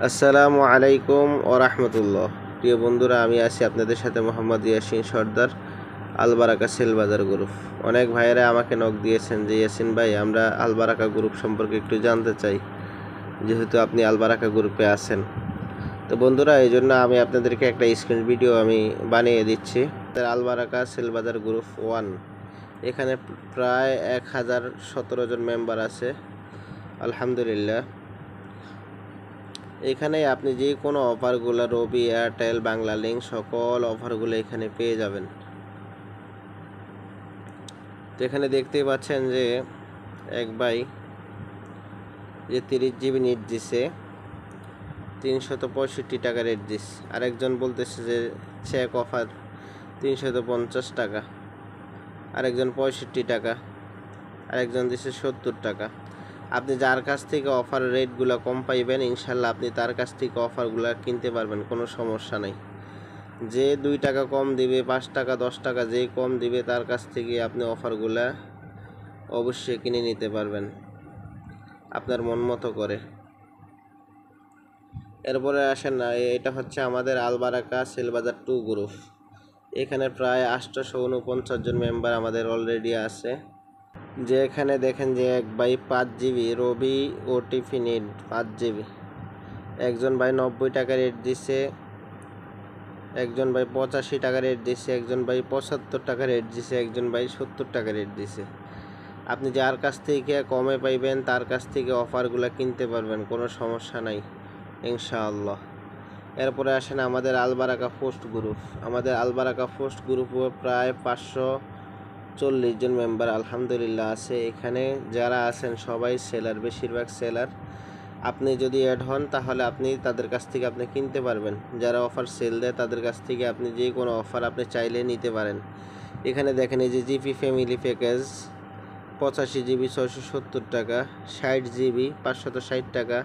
আসসালামু আলাইকুম ও রাহমাতুল্লাহ। প্রিয় বন্ধুরা, আমি আছি আপনাদের সাথে মোহাম্মদ ইয়াসিন সর্দার, আলবারাকা সেলবাজার গ্রুপ। অনেক ভাইয়েরা আমাকে নক দিয়েছেন যে ইয়াসিন ভাই, আমরা আলবারাকা গ্রুপ সম্পর্কে একটু জানতে চাই, যেহেতু আপনি আলবারাকা গ্রুপে আছেন। তো বন্ধুরা, এই জন্য আমি আপনাদেরকে একটা স্ক্রিন ভিডিও আমি বানিয়ে দিচ্ছি। আলবারাকা সেলবাজার গ্রুপ 1, এখানে প্রায় 1017 জন মেম্বার আছে, আলহামদুলিল্লাহ। এখানে আপনি যে কোনো অফারগুলো, রবি, এয়ারটেল, বাংলালিংক, সকল অফারগুলো এখানে পেয়ে যাবেন। তো এখানে দেখতেই পাচ্ছেন যে এক ভাই যে 30 জিবি নেট দিছে 365 টাকা রেট দিস, আরেকজন বলতেছে যে চেক অফার 350 টাকা, আরেকজন 65 টাকা, আরেকজন দিছে 70 টাকা। আপনি যার কাছ থেকে অফার রেটগুলো কম পাইবেন, ইনশাল্লাহ আপনি তার কাছ থেকে অফারগুলো কিনতে পারবেন, কোনো সমস্যা নেই। যে 2 টাকা কম দিবে, 5 টাকা 10 টাকা যেই কম দিবে, তার কাছ থেকে আপনি অফারগুলো অবশ্যই কিনে নিতে পারবেন আপনার মন মতো করে। এরপরে আসেন না, এটা হচ্ছে আমাদের আলবারাকা সেলবাজার 2 গ্রুপ। এখানে প্রায় 849 জন মেম্বার আমাদের অলরেডি আছে। যে এখানে দেখেন যে এক ভাই 5 জিবি রবি ওটিপি নেট 5 জিবি, একজন ভাই 90 টাকা রেট দিছে, একজন ভাই 85 টাকা রেট দিছে, একজন ভাই 75 টাকা রেট দিছে, একজন ভাই 70 টাকা রেট দিছে। আপনি যার কাছ থেকে কমে পাইবেন তার কাছ থেকে অফারগুলো কিনতে পারবেন, কোনো সমস্যা নাই ইনশাআল্লাহ। এরপরে আসেন আমাদের আলবারাকা পোস্ট গ্রুপ। আমাদের আলবারাকা পোস্ট গ্রুপে প্রায় 540 জন মেম্বার আলহামদুলিল্লাহ আছে। এখানে যারা আছেন সবাই সেলার, বেশিরভাগ সেলার। আপনি যদি অ্যাড হন তাহলে আপনি তাদের কাছ থেকে আপনি কিনতে পারবেন। যারা অফার সেল দেয় তাদের কাছ থেকে আপনি যে কোনো অফার আপনি চাইলে নিতে পারেন। এখানে দেখেন এই যে জিপি ফ্যামিলি প্যাকেজ 85 জিবি 670 টাকা, 60 জিবি 560 টাকা,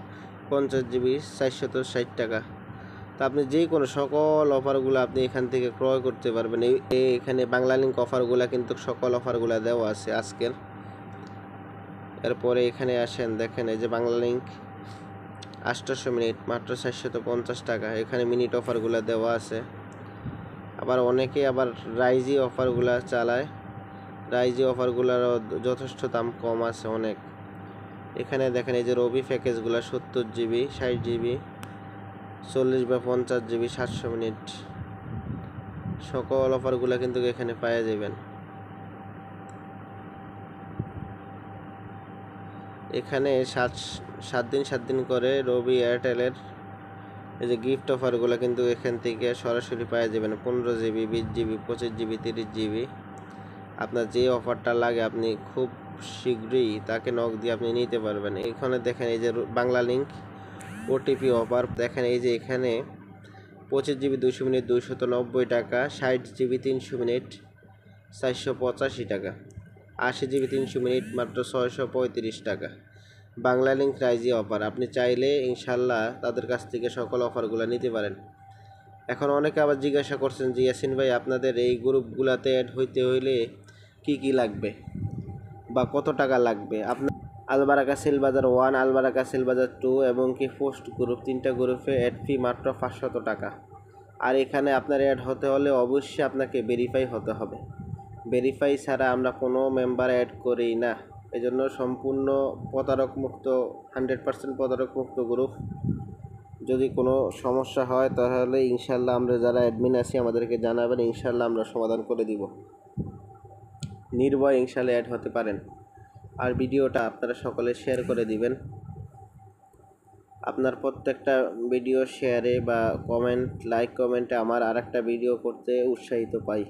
50 জিবি 460 টাকা। তো আপনি যে কোনো সকল অফারগুলো আপনি এখান থেকে ক্রয় করতে পারবেন। এখানে বাংলালিংক অফারগুলো কিন্তু সকল অফারগুলো দেওয়া আছে আজকের। এরপরে এখানে আসেন, দেখেন এই যে বাংলালিংক 800 মিনিট মাত্র 450 টাকা, এখানে মিনিট অফারগুলো দেওয়া আছে। আবার অনেকে আবার রাইজি অফারগুলো চালায়, রাইজি অফারগুলোরও যথেষ্ট দাম কম আছে অনেক। এখানে দেখেন এই যে রবি প্যাকেজগুলো 70 জিবি 60 জিবি 40 বা 50 জিবি 700 মিনিট, সকল অফারগুলো কিন্তু এখানে পাওয়া যাবেন। এখানে 7 দিন 7 দিন করে রবি এয়ারটেলের এই যে গিফট অফারগুলো কিন্তু এখান থেকে সরাসরি পাওয়া যাবেন। 15 জিবি 20 জিবি 25 জিবি 30 জিবি, আপনার যে অফারটা লাগে আপনি খুব শীঘ্রই তাকে নক দিয়ে আপনি নিতে পারবেন। এখানে দেখেন এই যে বাংলালিংক ওটিপি অফার, দেখেন এই যে এখানে 25 জিবি 200 মিনিট 290 টাকা, 60 জিবি 300 মিনিট 485 টাকা, 80 জিবি 300 মিনিট মাত্র 635 টাকা। বাংলালিংক রাইজি অফার, আপনি চাইলে ইনশাল্লাহ তাদের কাছ থেকে সকল অফারগুলো নিতে পারেন। এখন অনেকে আবার জিজ্ঞাসা করছেন যে ইয়াসিন ভাই, আপনাদের এই গ্রুপগুলোতে অ্যাড হইতে হইলে কি লাগবে বা কত টাকা লাগবে? আপনার আলবারাকা সেলবাজার 1, আলবারাকা সেলবাজার 2 এবং কি পোস্ট গ্রুপ 3টা গ্রুপে অ্যাড ফি মাত্র 500 টাকা। আর এখানে আপনার অ্যাড হতে হলে অবশ্যই আপনাকে ভেরিফাই হতে হবে। ভেরিফাই ছাড়া আমরা কোনো মেম্বার অ্যাড করি না। এজন্য সম্পূর্ণ প্রতারকমুক্ত, 100% প্রতারকমুক্ত গ্রুপ। যদি কোনো সমস্যা হয় তাহলে ইনশাল্লাহ আমরা যারা অ্যাডমিন আছি আমাদেরকে জানাবেন, ইনশাল্লাহ আমরা সমাধান করে দিব। নির্ভয় ইনশাল্লাহ অ্যাড হতে পারেন। আর ভিডিওটা আপনারা সকলে শেয়ার করে দিবেন। আপনার প্রত্যেকটা ভিডিও শেয়ারে বা কমেন্ট, লাইক কমেন্টে আমার আরেকটা ভিডিও করতে উৎসাহিত পাই।